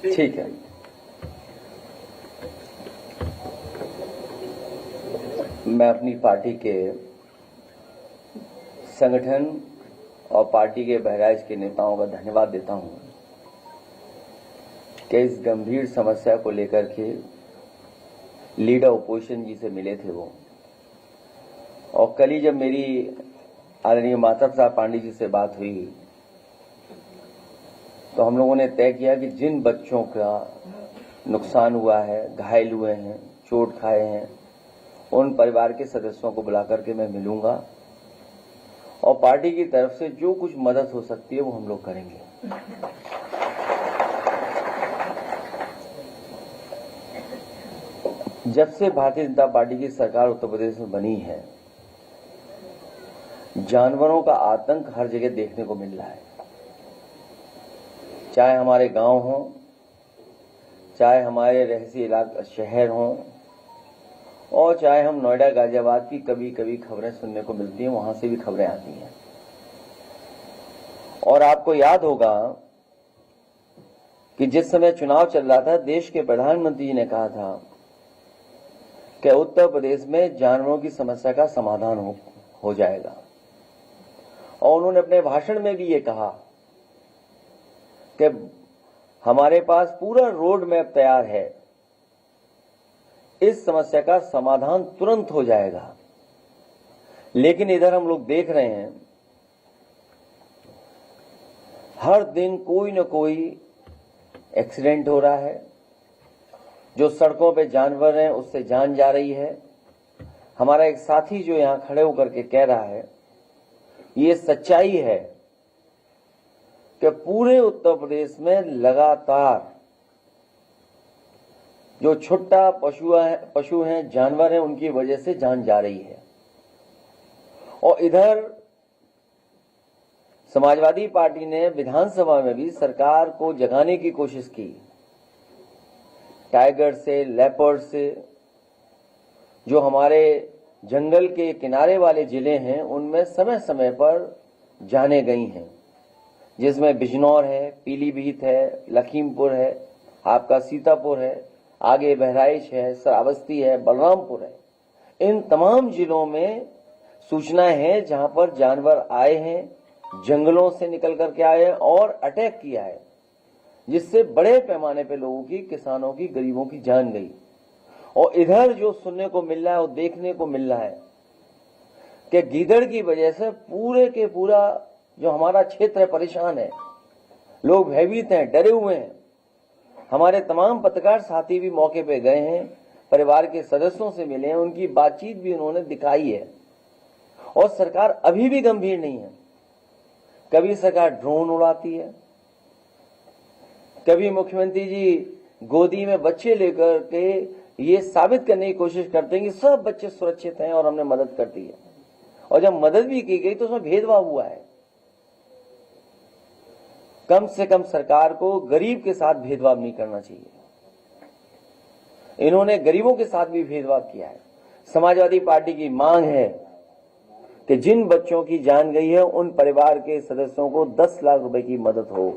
ठीक है। मैं अपनी पार्टी के संगठन और पार्टी के बहराइच के नेताओं का धन्यवाद देता हूं कि इस गंभीर समस्या को लेकर के लीडर ओपोजिशन जी से मिले थे वो, और कल ही जब मेरी आदरणीय माता प्रसाद पांडे जी से बात हुई तो हम लोगों ने तय किया कि जिन बच्चों का नुकसान हुआ है, घायल हुए हैं, चोट खाए हैं, उन परिवार के सदस्यों को बुलाकर के मैं मिलूंगा और पार्टी की तरफ से जो कुछ मदद हो सकती है वो हम लोग करेंगे। जब से भारतीय जनता पार्टी की सरकार उत्तर प्रदेश में बनी है, जानवरों का आतंक हर जगह देखने को मिल रहा है, चाहे हमारे गांव हों, चाहे हमारे रहसी इलाका शहर हों, और चाहे हम नोएडा गाजियाबाद की कभी कभी खबरें सुनने को मिलती हैं, वहां से भी खबरें आती हैं। और आपको याद होगा कि जिस समय चुनाव चल रहा था, देश के प्रधानमंत्री जी ने कहा था कि उत्तर प्रदेश में जानवरों की समस्या का समाधान हो जाएगा, और उन्होंने अपने भाषण में भी ये कहा कि हमारे पास पूरा रोड मैप तैयार है, इस समस्या का समाधान तुरंत हो जाएगा। लेकिन इधर हम लोग देख रहे हैं हर दिन कोई न कोई एक्सीडेंट हो रहा है, जो सड़कों पे जानवर हैं उससे जान जा रही है। हमारा एक साथी जो यहां खड़े होकर के कह रहा है, ये सच्चाई है कि पूरे उत्तर प्रदेश में लगातार जो छुट्टा पशु हैं, जानवर हैं, उनकी वजह से जान जा रही है। और इधर समाजवादी पार्टी ने विधानसभा में भी सरकार को जगाने की कोशिश की, टाइगर से, लेपर्ड से, जो हमारे जंगल के किनारे वाले जिले हैं उनमें समय समय पर जाने गई हैं, जिसमें बिजनौर है, पीलीभीत है, लखीमपुर है, आपका सीतापुर है, आगे बहराइच है, श्रावस्ती है, बलरामपुर है। इन तमाम जिलों में सूचनाएं हैं जहां पर जानवर आए हैं, जंगलों से निकल करके आए हैं और अटैक किया है, जिससे बड़े पैमाने पे लोगों की, किसानों की, गरीबों की जान गई। और इधर जो सुनने को मिल रहा है और देखने को मिल रहा है कि गीदड़ की वजह से पूरे के पूरा जो हमारा क्षेत्र है परेशान है, लोग भयभीत हैं, डरे हुए हैं। हमारे तमाम पत्रकार साथी भी मौके पे गए हैं, परिवार के सदस्यों से मिले हैं, उनकी बातचीत भी उन्होंने दिखाई है। और सरकार अभी भी गंभीर नहीं है। कभी सरकार ड्रोन उड़ाती है, कभी मुख्यमंत्री जी गोदी में बच्चे लेकर के ये साबित करने की कोशिश करते हैं कि सब बच्चे सुरक्षित हैं और हमने मदद कर दी है। और जब मदद भी की गई तो उसमें भेदभाव हुआ है। कम से कम सरकार को गरीब के साथ भेदभाव नहीं करना चाहिए। इन्होंने गरीबों के साथ भी भेदभाव किया है। समाजवादी पार्टी की मांग है कि जिन बच्चों की जान गई है उन परिवार के सदस्यों को 10 लाख रुपए की मदद हो,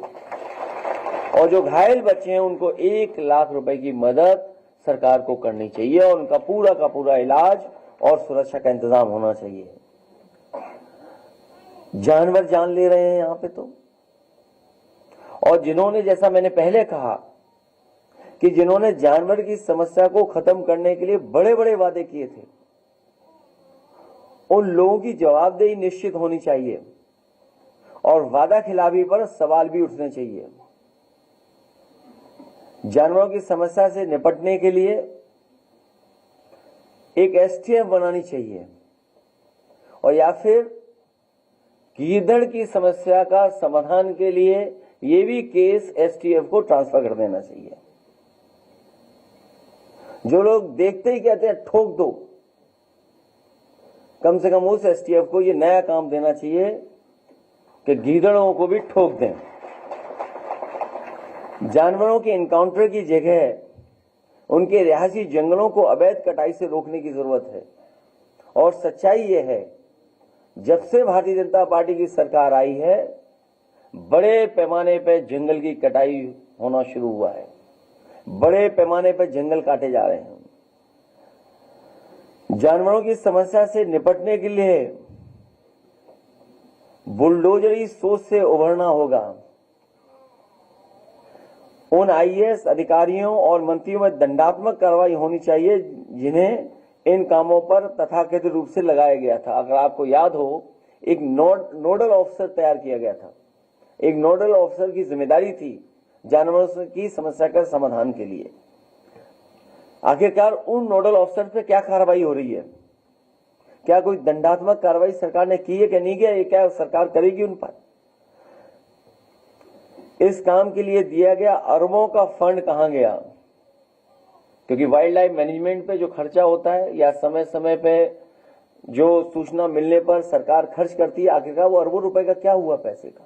और जो घायल बच्चे हैं उनको 1 लाख रुपए की मदद सरकार को करनी चाहिए, और उनका पूरा का पूरा इलाज और सुरक्षा का इंतजाम होना चाहिए। जानवर जान ले रहे हैं यहां पे तो, और जिन्होंने, जैसा मैंने पहले कहा कि जिन्होंने जानवर की समस्या को खत्म करने के लिए बड़े बड़े वादे किए थे, उन लोगों की जवाबदेही निश्चित होनी चाहिए और वादा खिलाफी पर सवाल भी उठने चाहिए। जानवरों की समस्या से निपटने के लिए एक एसटीएफ बनानी चाहिए, और या फिर गीदड़ की समस्या का समाधान के लिए ये भी केस एसटीएफ को ट्रांसफर कर देना चाहिए। जो लोग देखते ही कहते हैं ठोक दो, कम से कम उस एसटीएफ को ये नया काम देना चाहिए कि गीदड़ों को भी ठोक दें। जानवरों के एनकाउंटर की जगह उनके रिहायशी जंगलों को अवैध कटाई से रोकने की जरूरत है। और सच्चाई ये है, जब से भारतीय जनता पार्टी की सरकार आई है, बड़े पैमाने पर जंगल की कटाई होना शुरू हुआ है। बड़े पैमाने पर जंगल काटे जा रहे हैं। जानवरों की समस्या से निपटने के लिए बुलडोजरी सोच से उभरना होगा। उन आईएएस अधिकारियों और मंत्रियों में दंडात्मक कार्रवाई होनी चाहिए जिन्हें इन कामों पर तथाकथित रूप से लगाया गया था। अगर आपको याद हो, एक नोडल ऑफिसर तैयार किया गया था। एक नोडल ऑफिसर की जिम्मेदारी थी जानवरों की समस्या का समाधान के लिए। आखिरकार उन नोडल ऑफिसर पे क्या कार्रवाई हो रही है? क्या कोई दंडात्मक कार्रवाई सरकार ने की है कि नहीं किया? ये क्या सरकार करेगी उन पर? इस काम के लिए दिया गया अरबों का फंड कहां गया? क्योंकि वाइल्ड लाइफ मैनेजमेंट पे जो खर्चा होता है या समय समय पे जो सूचना मिलने पर सरकार खर्च करती है, आखिरकार वो अरबों रुपए का क्या हुआ पैसे का?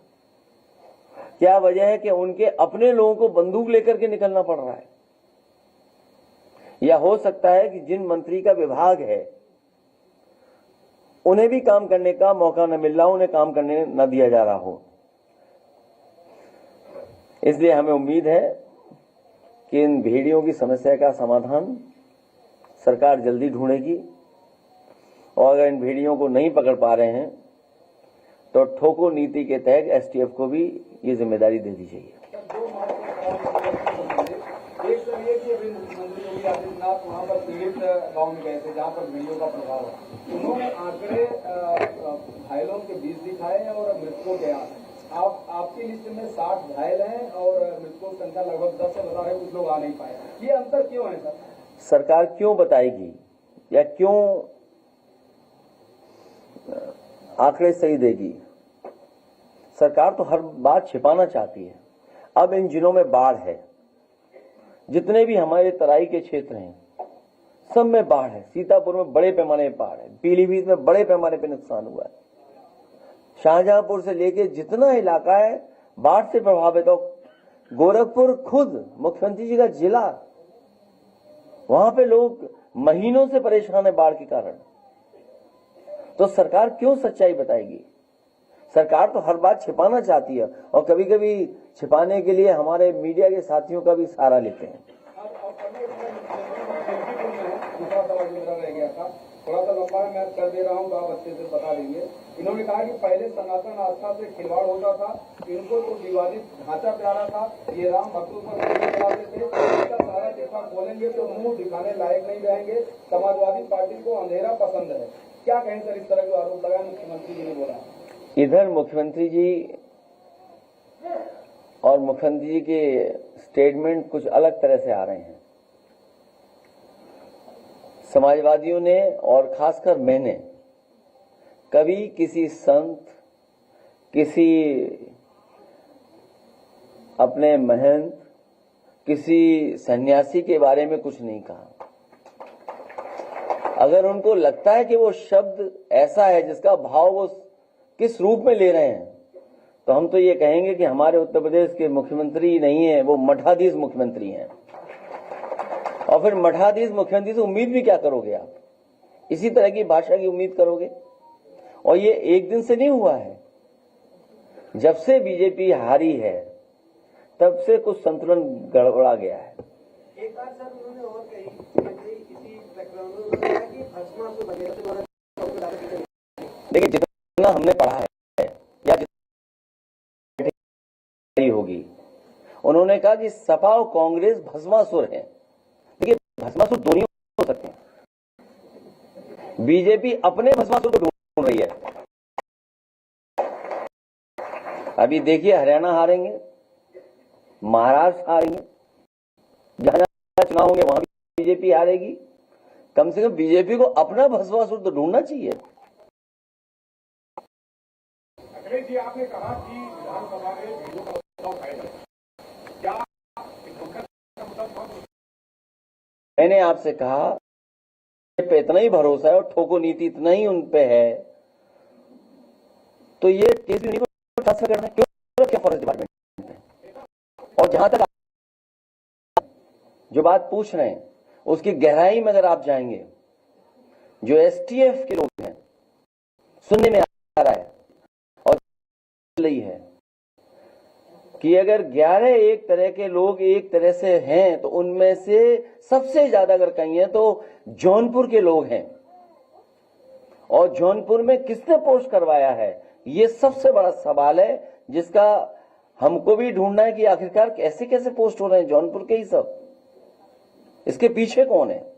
क्या वजह है कि उनके अपने लोगों को बंदूक लेकर के निकलना पड़ रहा है? या हो सकता है कि जिन मंत्री का विभाग है उन्हें भी काम करने का मौका न मिल रहा हो, उन्हें काम करने न दिया जा रहा हो। इसलिए हमें उम्मीद है कि इन भेड़ियों की समस्या का समाधान सरकार जल्दी ढूंढेगी और अगर इन भेड़ियों को नहीं पकड़ पा रहे हैं तो ठोको नीति के तहत एसटीएफ को भी ये जिम्मेदारी दे दी जाएगी। एक तो ये कि अभी मुख्यमंत्री योगी आदित्यनाथ वहां पर पीड़ित गांव में गए थे जहां पर भेड़ियों का प्रभाव है। उन्होंने आंकड़े घायलों के 20 दिखाए और मृतकों के 8। आपकी लिस्ट में 60 घायल हैं और मृतकों की संख्या लगभग 10 से बता रहे, कुछ लोग आ नहीं पाए। ये अंतर क्यों है सर? सरकार क्यों बताएगी या क्यों आंकड़े सही देगी? सरकार तो हर बात छिपाना चाहती है। अब इन जिलों में बाढ़ है, जितने भी हमारे तराई के क्षेत्र हैं सब में बाढ़ है। सीतापुर में बड़े पैमाने पर बाढ़ है, पीलीभीत में बड़े पैमाने पर नुकसान हुआ है। शाहजहांपुर से लेके जितना इलाका है बाढ़ से प्रभावित हो। गोरखपुर खुद मुख्यमंत्री जी का जिला, वहां पे लोग महीनों से परेशान है बाढ़ के कारण। तो सरकार क्यों सच्चाई बताएगी? सरकार तो हर बात छिपाना चाहती है और कभी कभी छिपाने के लिए हमारे मीडिया के साथियों का भी सहारा लेते हैं। थोड़ा सा लंबा मैं कर दे रहा हूँ, आप अच्छे से बता देंगे। इन्होंने कहा कि पहले सनातन आस्था से खिलवाड़ होता था, इनको तो विवादित ढांचा प्यारा था, ये राम भक्तों पर चलाते थे। इसका सारा चिट्ठा खोलेंगे तो मुंह दिखाने लायक नहीं रहेंगे। समाजवादी पार्टी को अंधेरा पसंद है। क्या कहें सर, इस तरह के आरोप लगाए मुख्यमंत्री जी ने बोला? इधर मुख्यमंत्री जी और मुख्यमंत्री जी के स्टेटमेंट कुछ अलग तरह से आ रहे हैं। समाजवादियों ने और खासकर मैंने कभी किसी संत, किसी अपने महंत, किसी सन्यासी के बारे में कुछ नहीं कहा। अगर उनको लगता है कि वो शब्द ऐसा है जिसका भाव वो किस रूप में ले रहे हैं, तो हम तो ये कहेंगे कि हमारे उत्तर प्रदेश के मुख्यमंत्री नहीं है, वो मठाधीश मुख्यमंत्री हैं। और फिर मठाधीश मुख्यमंत्री से उम्मीद भी क्या करोगे आप? इसी तरह की भाषा की उम्मीद करोगे? और ये एक दिन से नहीं हुआ है। जब से बीजेपी हारी है तब से कुछ संतुलन गड़बड़ा गया है। एक बार सर उन्होंने और कही इसी प्रकरण में कि भस्मासुर वगैरह से, देखिए जितना हमने पढ़ा है या जितनी होगी, उन्होंने कहा कि सपा और कांग्रेस भस्मासुर हैं। देखिए भस्मासुर दोनों हो सकते हैं। बीजेपी अपने भस्मासुर को ढूंढ रही है। अभी देखिए हरियाणा हारेंगे, महाराष्ट्र हारेंगे, जहां चुनाव होंगे वहां भी बीजेपी हारेगी। कम से कम बीजेपी को अपना भस्मासुर तो ढूंढना चाहिए। जी आपने कहा कि विधानसभा में भेड़ों का उत्सव है, क्या मैंने आपसे कहा पे इतना ही भरोसा है और ठोको नीति इतना ही उन पे है, तो ये केस भी नहीं को ट्रांसफर करना क्यों क्या फॉरेस्ट डिपार्टमेंट में? और जहां तक जो बात पूछ रहे हैं उसकी गहराई में अगर आप जाएंगे, जो एसटीएफ के लोग हैं, सुनने में आ रहा है और रही है, कि अगर 11 एक तरह के लोग एक तरह से हैं तो उनमें से सबसे ज्यादा अगर कहिए तो जौनपुर के लोग हैं। और जौनपुर में किसने पोस्ट करवाया है, ये सबसे बड़ा सवाल है जिसका हमको भी ढूंढना है कि आखिरकार कैसे कैसे पोस्ट हो रहे हैं जौनपुर के ही सब, इसके पीछे कौन है।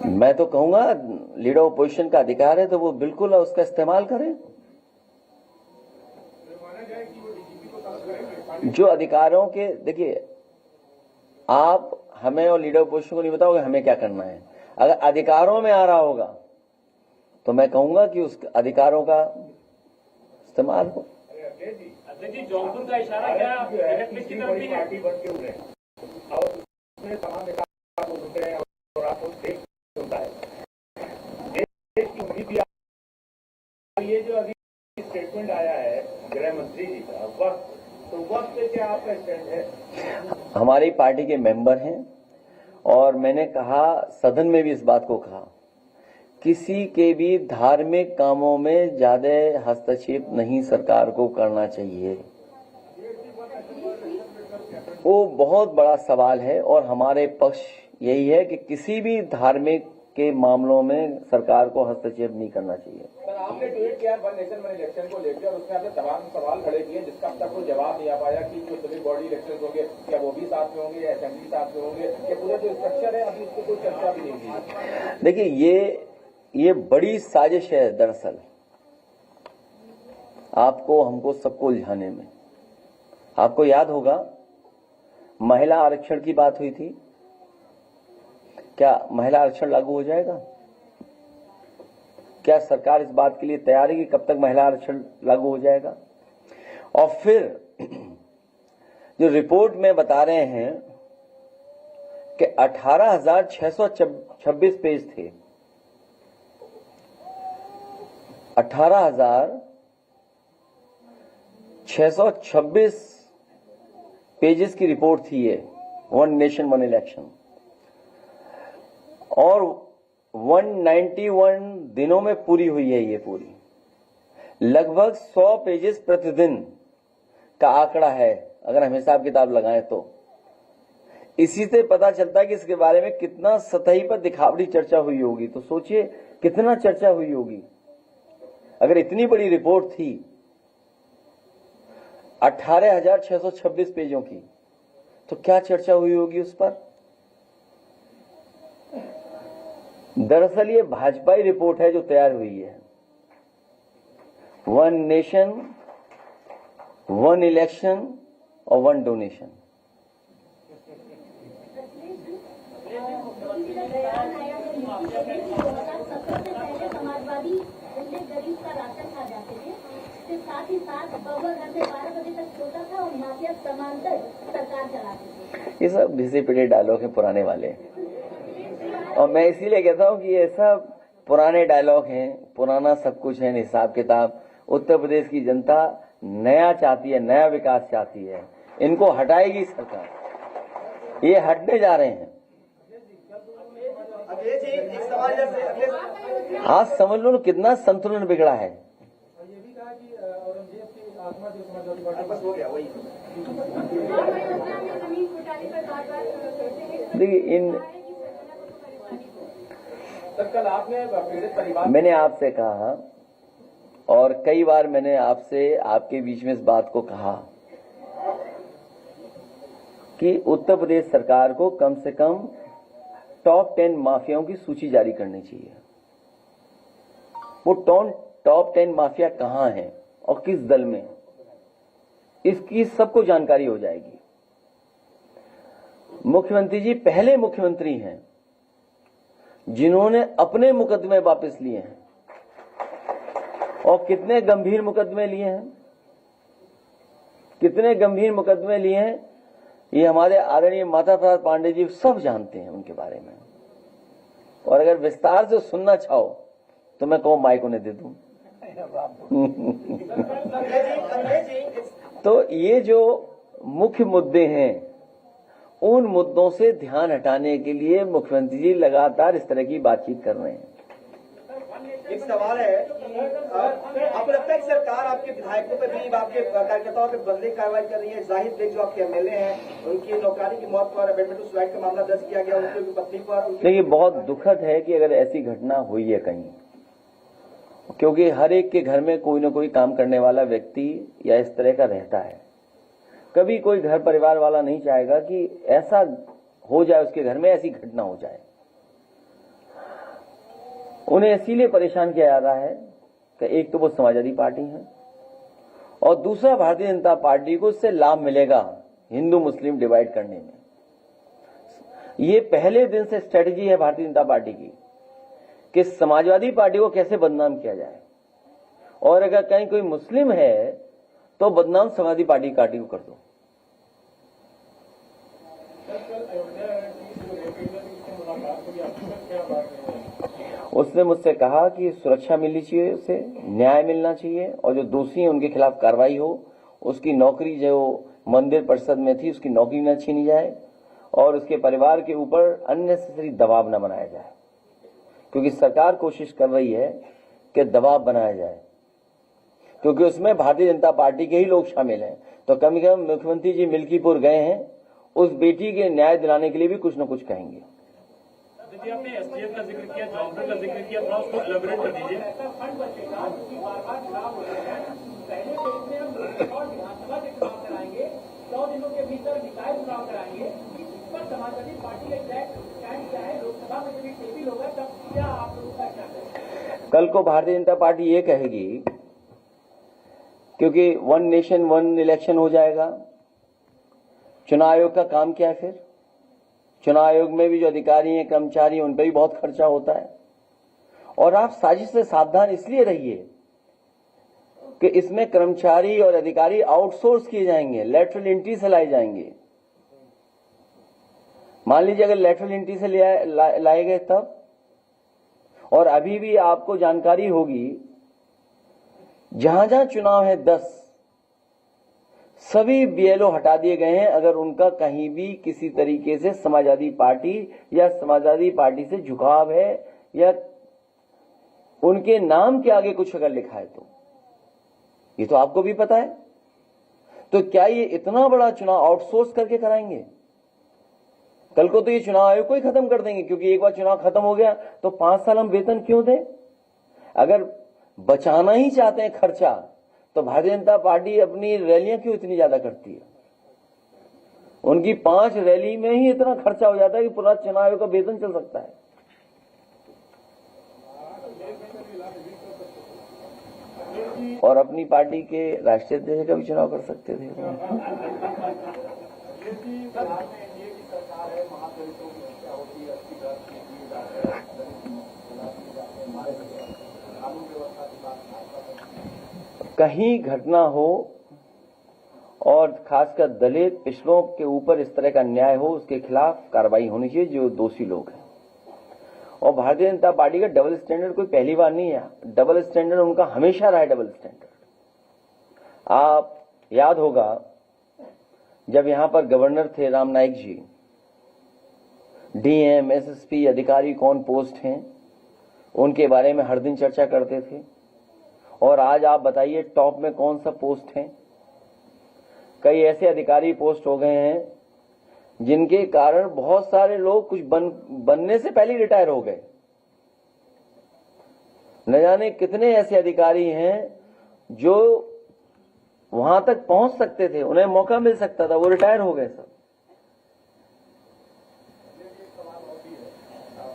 मैं तो कहूंगा लीडर ऑपोजिशन का अधिकार है तो वो बिल्कुल उसका इस्तेमाल करें। जो अधिकारों के, देखिए आप हमें और लीडर ऑपोजिशन को नहीं बताओगे हमें क्या करना है। अगर अधिकारों में आ रहा होगा तो मैं कहूंगा कि उस अधिकारों का इस्तेमाल हो। जी जौनपुर का इशारा क्या इलेक्ट्रिक की तरफ भी है और उसमें तमाम विकास होते हैं और आपको देख होता है देश की उम्मीद भी। ये जो अभी स्टेटमेंट आया है गृह मंत्री जी का वक्त, तो वक्त पे क्या आपका स्टैंड है? हमारी पार्टी के मेंबर हैं और मैंने कहा सदन में भी इस बात को कहा, किसी के भी धार्मिक कामों में ज्यादा हस्तक्षेप नहीं सरकार को करना चाहिए। वो बहुत बड़ा सवाल है और हमारे पक्ष यही है कि किसी भी धार्मिक के मामलों में सरकार को हस्तक्षेप नहीं करना चाहिए। सर आपने ट्वीट किया वन नेशन वन इलेक्शन को लेकर और उसमें आपने तमाम सवाल खड़े किए जिसका अब तक कोई जवाब नहीं आ पाया कि जो सभी बॉडी इलेक्शन होंगे क्या वो भी साथ में होंगे या असेंबली साथ में होंगे, या पूरा जो स्ट्रक्चर है अभी उसको कोई चर्चा भी नहीं हुई। देखिए ये बड़ी साजिश है दरअसल आपको हमको सबको उलझाने में। आपको याद होगा महिला आरक्षण की बात हुई थी, क्या महिला आरक्षण लागू हो जाएगा? क्या सरकार इस बात के लिए तैयार है कि कब तक महिला आरक्षण लागू हो जाएगा? और फिर जो रिपोर्ट में बता रहे हैं कि 18,626 पेज थे, 18,626 पेजेस की रिपोर्ट थी ये वन नेशन वन इलेक्शन, और 191 दिनों में पूरी हुई है। ये पूरी लगभग 100 पेजेस प्रतिदिन का आंकड़ा है अगर हम हिसाब किताब लगाएं तो। इसी से पता चलता है कि इसके बारे में कितना सतही पर दिखावटी चर्चा हुई होगी। तो सोचिए कितना चर्चा हुई होगी अगर इतनी बड़ी रिपोर्ट थी 18,626 पेजों की, तो क्या चर्चा हुई होगी उस पर। दरअसल ये भाजपाई रिपोर्ट है जो तैयार हुई है। वन नेशन वन इलेक्शन और वन डोनेशन। समाजवादी गरीब का राशन खा जाते थे, साथ ही साथ बबुआ घर से 12 बजे तक सोता था और माफिया समांतर सरकार चलाते थे। ये सब घिसे पिटे डायलॉग हैं पुराने वाले, और मैं इसीलिए कहता हूं कि ये सब पुराने डायलॉग हैं, पुराना सब कुछ है, हिसाब किताब। उत्तर प्रदेश की जनता नया चाहती है, नया विकास चाहती है, इनको हटाएगी सरकार, ये हटने जा रहे हैं। आज समझ लो कितना संतुलन बिगड़ा है। देखिए कल आपने पीड़ित परिवार, मैंने आपसे कहा और कई बार मैंने आपसे आपके बीच में इस बात को कहा कि उत्तर प्रदेश सरकार को कम से कम टॉप 10 माफियाओं की सूची जारी करनी चाहिए। वो टॉप 10 माफिया कहां हैं और किस दल में, इसकी सबको जानकारी हो जाएगी। मुख्यमंत्री जी पहले मुख्यमंत्री हैं जिन्होंने अपने मुकदमे वापस लिए हैं, और कितने गंभीर मुकदमे लिए हैं, कितने गंभीर मुकदमे लिए हैं, ये हमारे आदरणीय माता प्रसाद पांडे जी सब जानते हैं उनके बारे में। और अगर विस्तार से सुनना चाहो तो मैं कहूं माइक उन्हें दे दूं। तो ये जो मुख्य मुद्दे हैं उन मुद्दों से ध्यान हटाने के लिए मुख्यमंत्री जी लगातार इस तरह की बातचीत कर रहे हैं। एक सवाल है कि आपको लगता है कि सरकार आपके विधायकों पर भी, आपके कार्यकर्ताओं पर बदले कार्रवाई कर रही है? जाहिद बेग जो आपके एमएलए हैं, उनकी नौकरी की मौत पर बैडमिंटन सुसाइड का मामला दर्ज किया गया, उनकी पत्नी पर। देखिए, बहुत दुखद है कि अगर ऐसी घटना हुई है कहीं, क्योंकि हर एक के घर में कोई ना कोई काम करने वाला व्यक्ति या इस तरह का रहता है। कभी कोई घर परिवार वाला नहीं चाहेगा कि ऐसा हो जाए, उसके घर में ऐसी घटना हो जाए। उन्हें इसीलिए परेशान किया जा रहा है कि एक तो वो समाजवादी पार्टी है और दूसरा भारतीय जनता पार्टी को इससे लाभ मिलेगा हिंदू मुस्लिम डिवाइड करने में। ये पहले दिन से स्ट्रेटजी है भारतीय जनता पार्टी की कि समाजवादी पार्टी को कैसे बदनाम किया जाए, और अगर कहीं कोई मुस्लिम है तो बदनाम समाजवादी पार्टी को कर दो। उसने मुझसे कहा कि सुरक्षा मिलनी चाहिए, उसे न्याय मिलना चाहिए, और जो दोषी हैं उनके खिलाफ कार्रवाई हो, उसकी नौकरी जो मंदिर परिषद में थी उसकी नौकरी न छीनी जाए, और उसके परिवार के ऊपर अननेसेसरी दबाव न बनाया जाए, क्योंकि सरकार कोशिश कर रही है कि दबाव बनाया जाए, क्योंकि उसमें भारतीय जनता पार्टी के ही लोग शामिल हैं। तो कम से कम मुख्यमंत्री जी मिल्कीपुर गए हैं, उस बेटी के न्याय दिलाने के लिए भी कुछ न कुछ कहेंगे। देखिए, आपने एसटीएफ का जिक्र किया, जौनपुर का जिक्र किया, थोड़ा उसको एलाबोरेट कर दीजिए। कल को भारतीय जनता पार्टी ये कहेगी, क्योंकि वन नेशन वन इलेक्शन हो जाएगा, चुनाव आयोग का काम क्या है फिर? चुनाव आयोग में भी जो अधिकारी हैं, कर्मचारी हैं, उन पर भी बहुत खर्चा होता है। और आप साजिश से सावधान इसलिए रहिए कि इसमें कर्मचारी और अधिकारी आउटसोर्स किए जाएंगे, लेटरल एंट्री से लाए जाएंगे। मान लीजिए अगर लेटरल एंट्री से लाए गए तब, और अभी भी आपको जानकारी होगी जहां जहां चुनाव है 10 सभी बीएलओ हटा दिए गए हैं, अगर उनका कहीं भी किसी तरीके से समाजवादी पार्टी या समाजवादी पार्टी से झुकाव है या उनके नाम के आगे कुछ अगर लिखा है तो। ये तो आपको भी पता है। तो क्या ये इतना बड़ा चुनाव आउटसोर्स करके कराएंगे? कल को तो ये चुनाव आयोग को ही खत्म कर देंगे, क्योंकि एक बार चुनाव खत्म हो गया तो 5 साल हम वेतन क्यों दें? अगर बचाना ही चाहते हैं खर्चा, तो भारतीय जनता पार्टी अपनी रैलियां क्यों इतनी ज्यादा करती है? उनकी 5 रैली में ही इतना खर्चा हो जाता है कि पूरा चुनाव आयोग का वेतन चल सकता है। और अपनी पार्टी के राष्ट्रीय अध्यक्ष का भी चुनाव कर सकते थे। कहीं घटना हो और खासकर दलित पिछड़ों के ऊपर इस तरह का अन्याय हो, उसके खिलाफ कार्रवाई होनी चाहिए जो दोषी लोग हैं। और भारतीय जनता पार्टी का डबल स्टैंडर्ड कोई पहली बार नहीं है, डबल स्टैंडर्ड उनका हमेशा रहा है। डबल स्टैंडर्ड आप याद होगा जब यहां पर गवर्नर थे राम नाईक जी, डीएम एसएसपी अधिकारी कौन पोस्ट हैं उनके बारे में हर दिन चर्चा करते थे। और आज आप बताइए टॉप में कौन सा पोस्ट है? कई ऐसे अधिकारी पोस्ट हो गए हैं जिनके कारण बहुत सारे लोग कुछ बनने से पहले रिटायर हो गए। न जाने कितने ऐसे अधिकारी हैं जो वहां तक पहुंच सकते थे, उन्हें मौका मिल सकता था, वो रिटायर हो गए सब।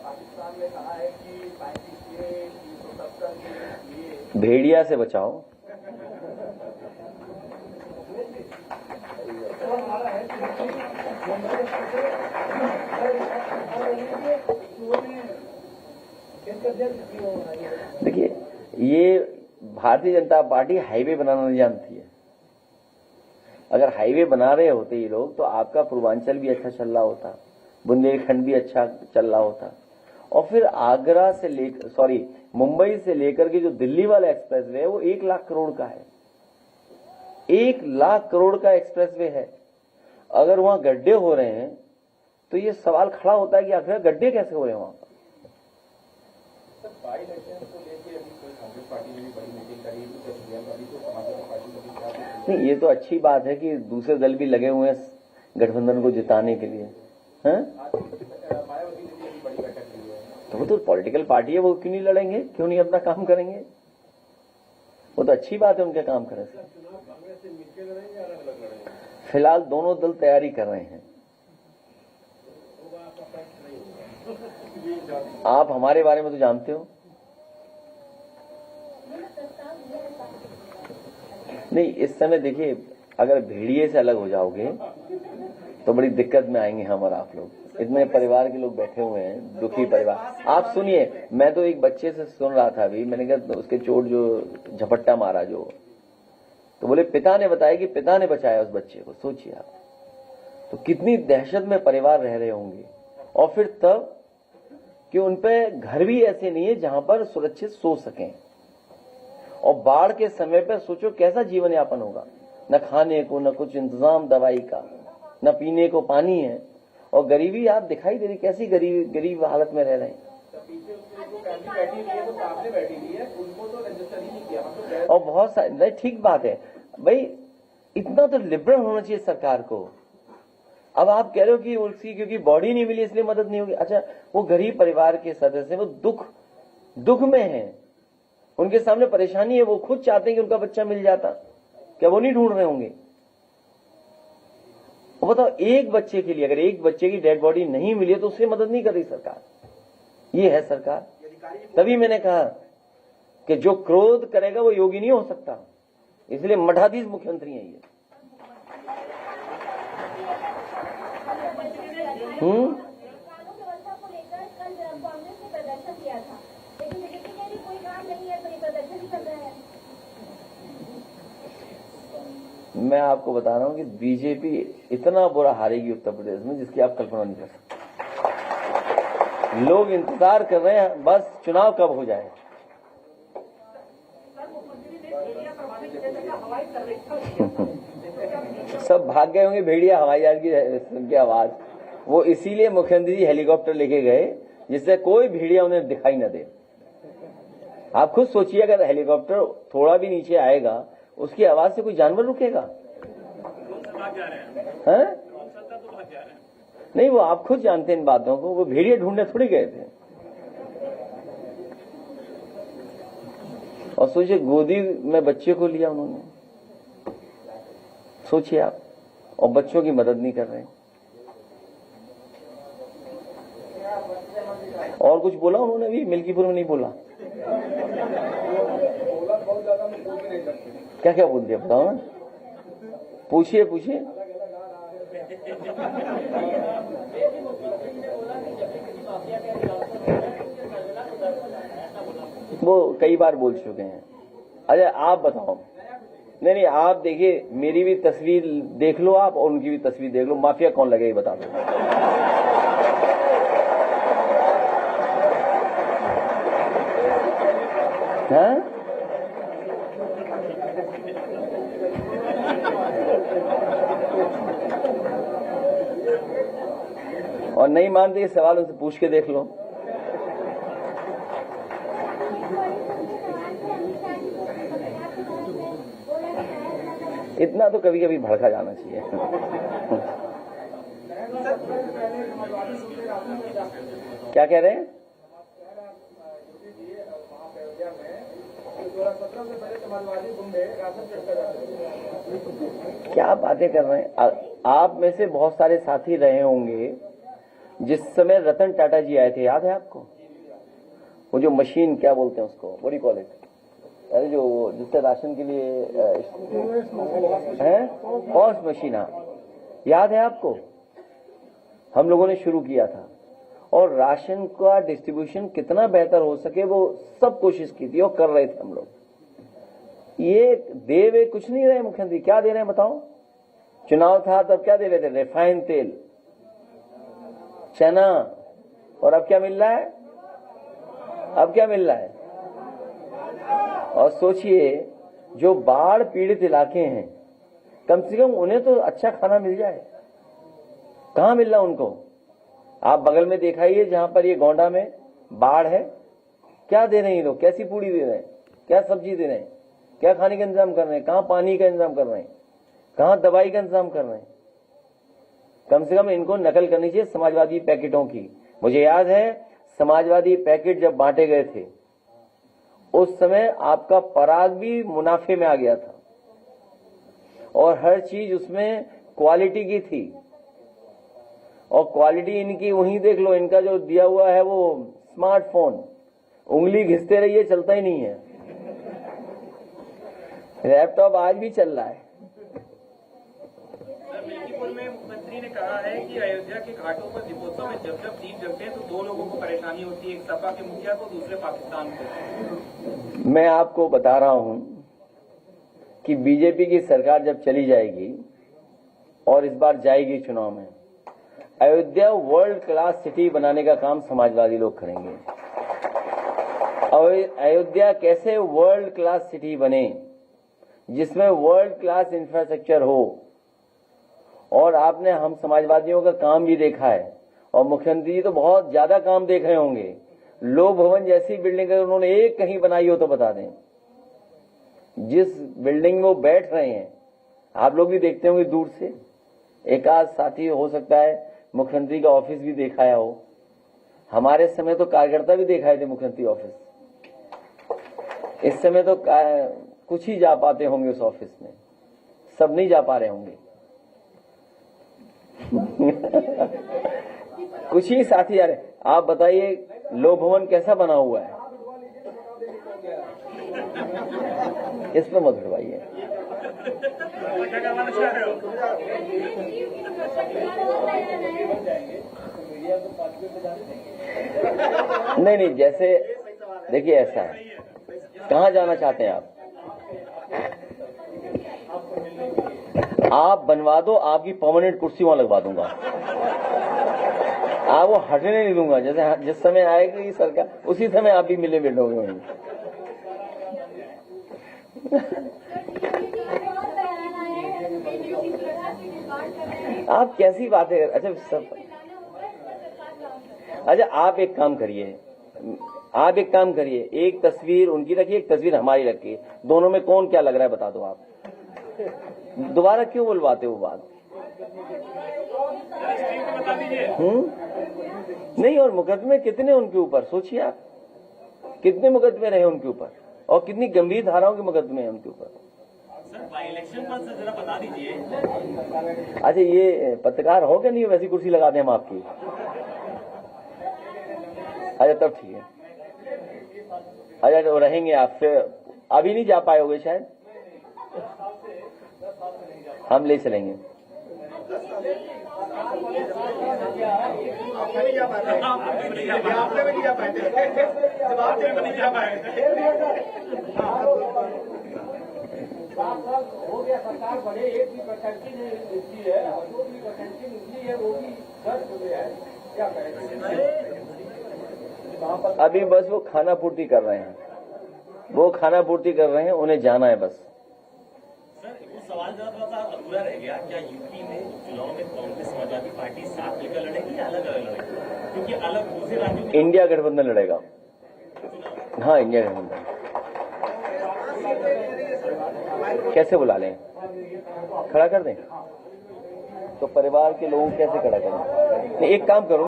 पाकिस्तान ने कहा है कि 370 भेड़िया से बचाओ। देखिए, ये भारतीय जनता पार्टी हाईवे बनाना नहीं जानती है। अगर हाईवे बना रहे होते ये लोग तो आपका पूर्वांचल भी अच्छा चल रहा होता, बुंदेलखंड भी अच्छा चल रहा होता, और फिर आगरा से लेकर मुंबई से लेकर के जो दिल्ली वाला एक्सप्रेसवे है वो 1 लाख करोड़ का है। 1 लाख करोड़ का एक्सप्रेसवे है। अगर वहां गड्ढे हो रहे हैं तो ये सवाल खड़ा होता है कि आखिर गड्ढे कैसे हो रहे हैं वहां पर। नहीं, ये तो अच्छी बात है कि दूसरे दल भी लगे हुए हैं गठबंधन को जिताने के लिए, हैं? तो वो तो पॉलिटिकल पार्टी है, वो क्यों नहीं लड़ेंगे, क्यों नहीं अपना काम करेंगे? वो तो अच्छी बात है उनके काम करें। फिलहाल दोनों दल तैयारी कर रहे हैं। आप हमारे बारे में तो जानते हो। नहीं, इस समय देखिए, अगर भेड़िए से अलग हो जाओगे तो बड़ी दिक्कत में आएंगे हम और आप लोग। इतने परिवार के लोग बैठे हुए हैं, दुखी परिवार। आप सुनिए, मैं तो एक बच्चे से सुन रहा था अभी, मैंने कहा उसके चोट जो झपट्टा मारा जो, तो बोले पिता ने बताया कि पिता ने बचाया उस बच्चे को। सोचिए आप, तो कितनी दहशत में परिवार रह रहे होंगे। और फिर तब कि उनपे घर भी ऐसे नहीं है जहां पर सुरक्षित सो सकें। और बाढ़ के समय पर सोचो कैसा जीवन यापन होगा, न खाने को, न कुछ इंतजाम दवाई का, न पीने को पानी है। और गरीबी आप दिखाई दे रही, कैसी गरीब हालत में रह रहे हैं। और बहुत सारे, ठीक बात है भाई, इतना तो लिबरल होना चाहिए सरकार को। अब आप कह रहे हो कि उसकी क्योंकि बॉडी नहीं मिली इसलिए मदद नहीं होगी। अच्छा, वो गरीब परिवार के सदस्य, वो दुख में है, उनके सामने परेशानी है, वो खुद चाहते हैं कि उनका बच्चा मिल जाता, क्या वो नहीं ढूंढ रहे होंगे? वो बताओ, एक बच्चे के लिए अगर एक बच्चे की डेड बॉडी नहीं मिली तो उससे मदद नहीं कर रही सरकार। ये है सरकार। तभी मैंने कहा कि जो क्रोध करेगा वो योगी नहीं हो सकता, इसलिए मठाधीश मुख्यमंत्री हैं ये। कानून व्यवस्था को लेकर कल कांग्रेस ने प्रदर्शन किया था, लेकिन बीजेपी कह रही कोई काम नहीं है, तो ये प्रदर्शन ही चल रहा है। मैं आपको बता रहा हूं कि बीजेपी इतना बुरा हारेगी उत्तर प्रदेश में जिसकी आप कल्पना नहीं कर सकते। लोग इंतजार कर रहे हैं बस चुनाव कब हो जाए। सब भाग गए होंगे भेड़िया हवाई जहाज की आवाज। वो इसीलिए मुख्यमंत्री जी हेलीकॉप्टर लेके गए जिससे कोई भेड़िया उन्हें दिखाई न दे। आप खुद सोचिए, अगर हेलीकॉप्टर थोड़ा भी नीचे आएगा उसकी आवाज से कोई जानवर रुकेगा? हैं? नहीं, वो आप खुद जानते हैं इन बातों को। वो भेड़िया ढूंढने थोड़ी गए थे। और सोचिए, गोदी में बच्चे को लिया उन्होंने, सोचिए आप, और बच्चों की मदद नहीं कर रहे। और कुछ बोला उन्होंने भी? मिल्कीपुर में नहीं बोला। क्या क्या बोल दिया बताओ ना, पूछिए। वो कई बार बोल चुके हैं। अच्छा, आप बताओ। नहीं, आप देखिए, मेरी भी तस्वीर देख लो आप और उनकी भी तस्वीर देख लो, माफिया कौन लगे ये बता दो। हाँ? और नहीं मानते ये सवाल उनसे पूछ के देख लो। इतना तो कभी कभी भड़का जाना चाहिए। क्या कह रहे हैं? क्या बातें कर रहे हैं आप? में से बहुत सारे साथी रहे होंगे जिस समय रतन टाटा जी आए थे, याद है आपको? वो जो मशीन क्या बोलते हैं उसको, what do you call it, अरे जो जिससे राशन के लिए है, पॉस मशीन, याद है आपको? हम लोगों ने शुरू किया था और राशन का डिस्ट्रीब्यूशन कितना बेहतर हो सके वो सब कोशिश की थी और कर रहे थे हम लोग। ये दे वे कुछ नहीं रहे मुख्यमंत्री, क्या दे रहे हैं बताओ? चुनाव था तब क्या दे रहे थे? रिफाइंड तेल, चना, और अब क्या मिल रहा है? अब क्या मिल रहा है? और सोचिए, जो बाढ़ पीड़ित इलाके हैं, कम से कम उन्हें तो अच्छा खाना मिल जाए। कहां मिल रहा उनको? आप बगल में दिखाइए जहां पर ये गोंडा में बाढ़ है, क्या दे रहे हैं ये लोग, कैसी पूड़ी दे रहे हैं, क्या सब्जी दे रहे हैं, क्या खाने का इंतजाम कर रहे हैं, कहां पानी का इंतजाम कर रहे हैं, कहां दवाई का इंतजाम कर रहे हैं। कम से कम इनको नकल करनी चाहिए समाजवादी पैकेटों की। मुझे याद है समाजवादी पैकेट जब बांटे गए थे उस समय आपका पराग भी मुनाफे में आ गया था और हर चीज उसमें क्वालिटी की थी। और क्वालिटी इनकी वहीं देख लो, इनका जो दिया हुआ है वो स्मार्टफोन, उंगली घिसते रहिए चलता ही नहीं है। लैपटॉप आज भी चल रहा है। मिल्कीपुर में मुख्यमंत्री ने कहा है कि अयोध्या के घाटों पर दीपोत्सव में जब जब दीप जलते हैं तो दो लोगों को परेशानी होती है, एक सपा के मुखिया को, दूसरे पाकिस्तान को। मैं आपको बता रहा हूं कि बीजेपी की सरकार जब चली जाएगी और इस बार जाएगी चुनाव में, अयोध्या वर्ल्ड क्लास सिटी बनाने का काम समाजवादी लोग करेंगे। अयोध्या कैसे वर्ल्ड क्लास सिटी बने जिसमें वर्ल्ड क्लास इंफ्रास्ट्रक्चर हो। और आपने हम समाजवादियों का काम भी देखा है और मुख्यमंत्री जी तो बहुत ज्यादा काम देख रहे होंगे। लोक भवन जैसी बिल्डिंग अगर उन्होंने एक कहीं बनाई हो तो बता दें। जिस बिल्डिंग में वो बैठ रहे हैं आप लोग भी देखते होंगे दूर से, एक आध साथी हो सकता है मुख्यमंत्री का ऑफिस भी दिखाया हो। हमारे समय तो कार्यकर्ता भी दिखाए थे मुख्यमंत्री ऑफिस, इस समय तो कुछ ही जा पाते होंगे उस ऑफिस में, सब नहीं जा पा रहे होंगे। कुछ ही साथी आ रहे। आप बताइए लोक भवन कैसा बना हुआ है, इस पर मत उठवाइए। नहीं नहीं, जैसे देखिए ऐसा है, कहां जाना चाहते हैं आप बनवा दो, आपकी परमानेंट कुर्सी वहां लगवा दूंगा, आप वो हटने नहीं दूंगा। जैसे जिस समय आएगी सरकार उसी समय आप भी मिले बैठोगे वहीं। आप कैसी बातें कर, अच्छा आप एक काम करिए, एक तस्वीर उनकी रखिए, एक तस्वीर हमारी रखिए, दोनों में कौन क्या लग रहा है बता दो आप। दोबारा क्यों बुलवाते हो बात? नहीं, और मुकदमे कितने उनके ऊपर सोचिए आप, कितने मुकदमे रहे उनके ऊपर और कितनी गंभीर धाराओं के मुकदमे हैं उनके ऊपर। इलेक्शन पर से जरा बता दीजिए। अच्छा ये पत्रकार हो क्या नहीं, वैसी कुर्सी लगा दें हम आपकी? अच्छा तब ठीक है। अच्छा तो रहेंगे आप, फिर अभी नहीं जा पाए होगे शायद, हम ले चलेंगे। हो गया सरकार बड़े, एक भी वैकेंसी नहीं निकली है और जो भी वैकेंसी निकली है वो भी रद्द हो गया है, क्या कहेंगे? अभी बस वो खाना पूर्ति कर रहे हैं, उन्हें जाना है बस। सर वो सवाल जरा थोड़ा सा अधूरा रह गया, क्या यूपी में चुनाव में कांग्रेस समाजवादी पार्टी साथ मिलकर लड़ेगी या अलग अलग लड़ेगी? क्योंकि अलग दूसरे राज्यों में इंडिया गठबंधन लड़ेगा। हाँ इंडिया गठबंधन। कैसे बुला लें, खड़ा कर दें तो परिवार के लोगों कैसे खड़ा करें? एक काम करो।